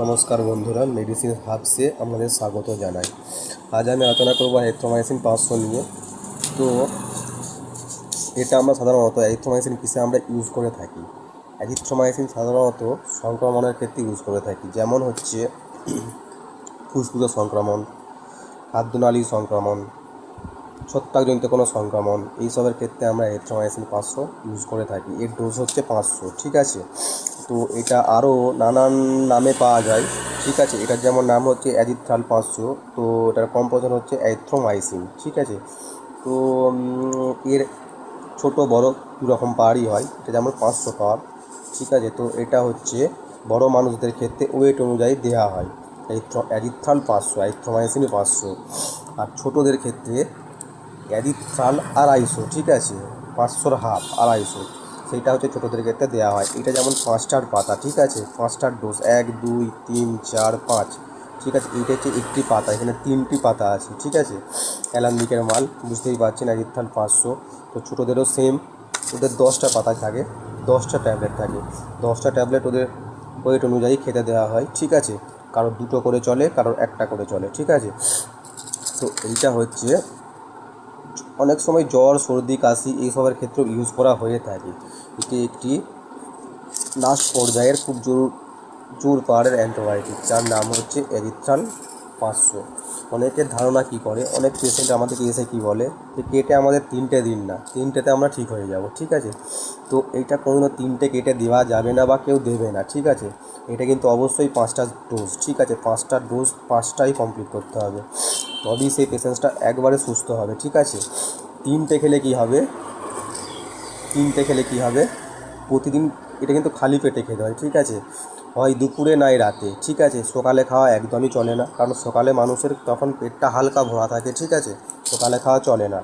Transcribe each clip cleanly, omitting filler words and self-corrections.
নমস্কার বন্ধুরা, মেডিসিন হাবসে আপনাদের স্বাগত জানাই। আজ আমি আলোচনা করব এরিথ্রোমাইসিন 500 নিয়ে। তো এটা আমরা সাধারণত এরিথ্রোমাইসিন কিসে আমরা ইউজ করে থাকি। এরিথ্রোমাইসিন সাধারণত সংক্রমণের ক্ষেত্রে ইউজ করে থাকি, যেমন হচ্ছে ফুসফুসের সংক্রমণ, খাদ্যনালী সংক্রমণ, ছত্রাকজনিত কোনো সংক্রমণ, এইসবের ক্ষেত্রে আমরা এরিথ্রোমাইসিন 500 ইউজ করে থাকি। এর ডোজ হচ্ছে 500, ঠিক আছে। তো এটা আরও নানান নামে পাওয়া যায়, ঠিক আছে। এটার যেমন নাম হচ্ছে অ্যাজিথ্রাল 500, তো এটার কম্পোজিশন হচ্ছে এরিথ্রোমাইসিন, ঠিক আছে। তো এর ছোট বড় দু রকম পাওয়ারই হয়। এটা যেমন 500 পাওয়ার, ঠিক আছে। তো এটা হচ্ছে বড় মানুষদের ক্ষেত্রে ওয়েট অনুযায়ী দেওয়া হয় অ্যাজিথ্রাল 500, এরিথ্রোমাইসিন 500। আর ছোটোদের ক্ষেত্রে অ্যাজিথ্রাল 250, ঠিক আছে। 500 হাফ 250, সেইটা হচ্ছে ছোটোদের ক্ষেত্রে দেওয়া হয়। এটা যেমন 5টার পাতা, ঠিক আছে, 5টার ডোজ 1 2 3 4 5, ঠিক আছে। এইটা হচ্ছে একটি পাতা, এখানে 3টি পাতা আছে, ঠিক আছে। অ্যালাম্বিকের মাল, বুঝতেই পারছেন, অ্যাজিথ্রাল 500। তো ছোটোদেরও সেম, ওদের 10টা পাতা থাকে, 10টা ট্যাবলেট থাকে, 10টা ট্যাবলেট ওদের ওয়েট অনুযায়ী খেতে দেওয়া হয়, ঠিক আছে। কারোর 2টো করে চলে, কারোর 1টা করে চলে, ঠিক আছে। তো এইটা হচ্ছে অনেক সময় জ্বর, সর্দি, কাশি এইসবের ক্ষেত্রেও ইউজ করা হয়ে থাকে। এটি একটি লাস্ট পর্যায়ের খুব জোর পাওয়ারের অ্যান্টিবায়োটিক, যার নাম হচ্ছে এরিথ্রাল 500। অনেকের ধারণা কী করে, অনেক পেশেন্ট আমাদেরকে এসে কী বলে যে কেটে আমাদের 3টে দিন না, 3টেতে আমরা ঠিক হয়ে যাব, ঠিক আছে। তো এইটা কোনো 3টে কেটে দেওয়া যাবে না বা কেউ দেবে না, ঠিক আছে। এটা কিন্তু অবশ্যই 5টা ডোজ, ঠিক আছে। 5টা ডোজ 5টাই কমপ্লিট করতে হবে, তবেই সেই পেশেন্টসটা একবারে সুস্থ হবে, ঠিক আছে। 3টে খেলে কী হবে, 3টে খেলে কী হবে, প্রতিদিন এটা কিন্তু খালি পেটে খেতে হয়, ঠিক আছে। হয় দুপুরে নাই রাতে, ঠিক আছে। সকালে খাওয়া একদমই চলে না, কারণ সকালে মানুষের তখন পেটটা হালকা ভরা থাকে, ঠিক আছে। সকালে খাওয়া চলে না,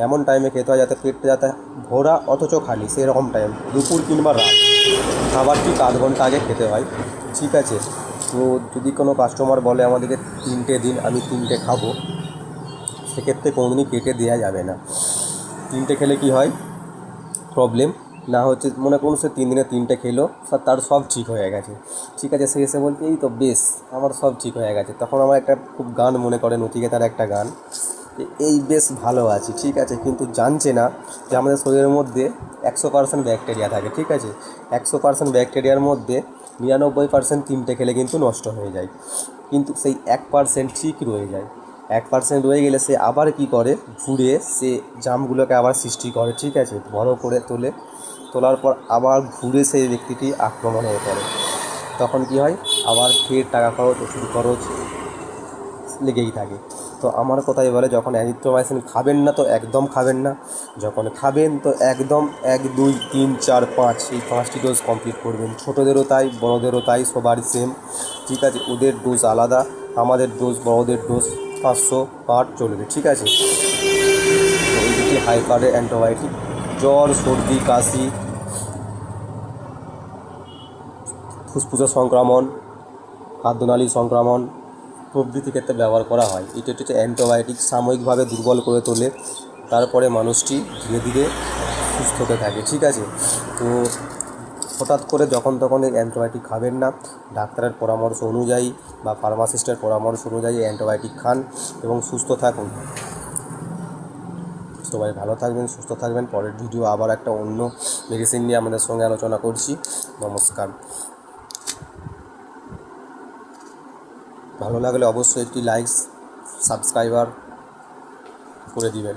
এমন টাইমে খেতে হয় যাতে পেটটা যাতে ভরা অথচ খালি, সেরকম টাইম দুপুর কিংবা রাত, খাবার ঠিক আধ ঘন্টা আগে খেতে হয়, ঠিক আছে। তো যদি কোনো কাস্টমার বলে আমাদেরকে 3টে দিন, আমি 3টে খাবো, সেক্ষেত্রে কোনোদিনই কেটে দেওয়া যাবে না। 3টে খেলে কি হয় প্রবলেম, না হচ্ছে মনে করুন সে 3 দিনে 3টে খেলো, তার সব ঠিক হয়ে গেছে, ঠিক আছে। সে এসে বলছে এই তো বেশ, আমার সব ঠিক হয়ে গেছে। তখন আমার একটা খুব গান মনে করে নচিকেতার একটা গান, যে এই বেশ ভালো আছি, ঠিক আছে। কিন্তু জানছে না যে আমাদের শরীরের মধ্যে 100% ব্যাকটেরিয়া থাকে, ঠিক আছে। 100% ব্যাকটেরিয়ার মধ্যে 99% 3টে খেলে কিন্তু নষ্ট হয়ে যায়, কিন্তু সেই 1% ঠিক রয়ে যায়। 1% রয়ে গেলে সে আবার কি করে, ঘুরে সে জামগুলোকে আবার সৃষ্টি করে, ঠিক আছে, বড় করে তোলার পর আবার ঘুরে সেই ব্যক্তিটি আক্রমণ হয়ে পড়ে। তখন কি হয়, আবার ফের টাকা খরচ, ওষুধ খরচ লেগেই থাকে। তো আমার কথাই বলে, যখন অ্যাজিথ্রোমাইসিন খাবেন না তো একদম খাবেন না, যখন খাবেন তো একদম 1 2 3 4 5 এই 5টি ডোজ কমপ্লিট করবেন। ছোটোদেরও তাই, বড়োদেরও তাই, সবারই সেম, ঠিক আছে। ওদের ডোজ আলাদা, আমাদের ডোজ, বড়োদের ডোজ 500 পার চলবে, ঠিক আছে। তো এই দুটি হাই পাওয়ারের অ্যান্টিবায়োটিক জ্বর, সর্দি, কাশি, ফুসফুসের সংক্রমণ, খাদ্যনালী সংক্রমণ প্রভৃতি ক্ষেত্রে ব্যবহার করা হয়। এটি হচ্ছে অ্যান্টিবায়োটিক, সাময়িকভাবে দুর্বল করে তোলে, তারপরে মানুষটি ধীরে ধীরে সুস্থ হতে থাকে, ঠিক আছে। তো হঠাৎ করে যখন তখন এই অ্যান্টিবায়োটিক খাবেন না, ডাক্তারের পরামর্শ অনুযায়ী বা ফার্মাসিস্টের পরামর্শ অনুযায়ী অ্যান্টিবায়োটিক খান এবং সুস্থ থাকুন। সবাই ভালো থাকবেন, সুস্থ থাকবেন। পরের ভিডিও আবার একটা অন্য মেডিসিন নিয়ে আমাদের সঙ্গে আলোচনা করছি। নমস্কার। ভালো লাগলে অবশ্যই একটি লাইক, সাবস্ক্রাইবার করে দিবেন।